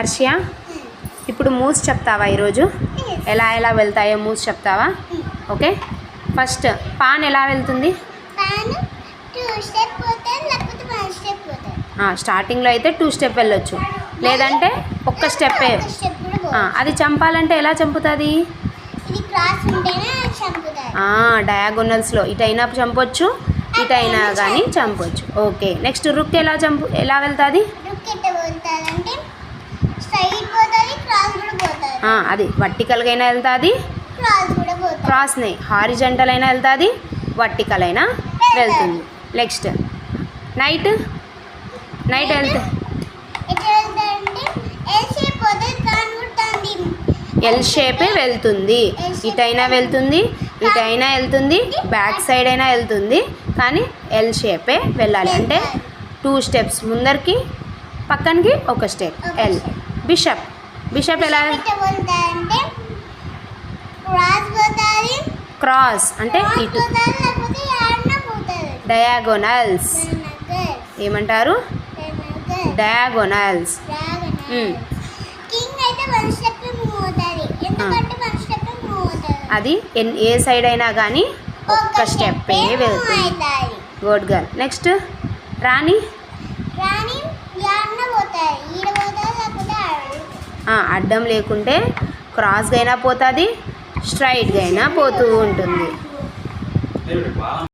అర్షియా, ఇప్పుడు మూవ్స్ చెప్తావా ఈరోజు? ఎలా ఎలా వెళ్తాయో మూవ్స్ చెప్తావా? ఓకే. ఫస్ట్ పాన్ ఎలా వెళ్తుంది? స్టార్టింగ్లో అయితే 2 స్టెప్ వెళ్ళొచ్చు, లేదంటే ఒక్క స్టెప్పే. అది చంపాలంటే ఎలా చంపుతుంది? డయాగోనల్స్లో ఇటైనా చంపొచ్చు, ఇటైనా కానీ చంపొచ్చు. ఓకే. నెక్స్ట్ రుక్ ఎలా వెళ్తుంది? అది వర్టికల్గా అయినా వెళ్తుంది, క్రాస్ని హారిజంటల్ అయినా వెళ్తుంది, వర్టికల్ అయినా వెళ్తుంది. నెక్స్ట్ నైట్ వెళ్తే ఎల్ షేపే వెళ్తుంది. ఇటైనా వెళ్తుంది, ఇటైనా వెళ్తుంది, బ్యాక్ సైడ్ అయినా వెళ్తుంది, కానీ ఎల్ షేపే వెళ్ళాలి. అంటే 2 స్టెప్స్ ముందరికి, పక్కనకి ఒక స్టెప్. ఎల్. బిషప్ ఎలా? క్రాస్ అంటే ఇటు. డయాగోనల్స్ ఏమంటారు? డయాగోనల్స్. అది ఏ సైడ్ అయినా కానీ ఒక్క స్టెప్పే వెళ్తుంది. Good girl. నెక్స్ట్ రాణి. అడ్డం లేకుంటే క్రాస్గా అయినా పోతుంది, స్ట్రైట్గా అయినా పోతూ ఉంటుంది.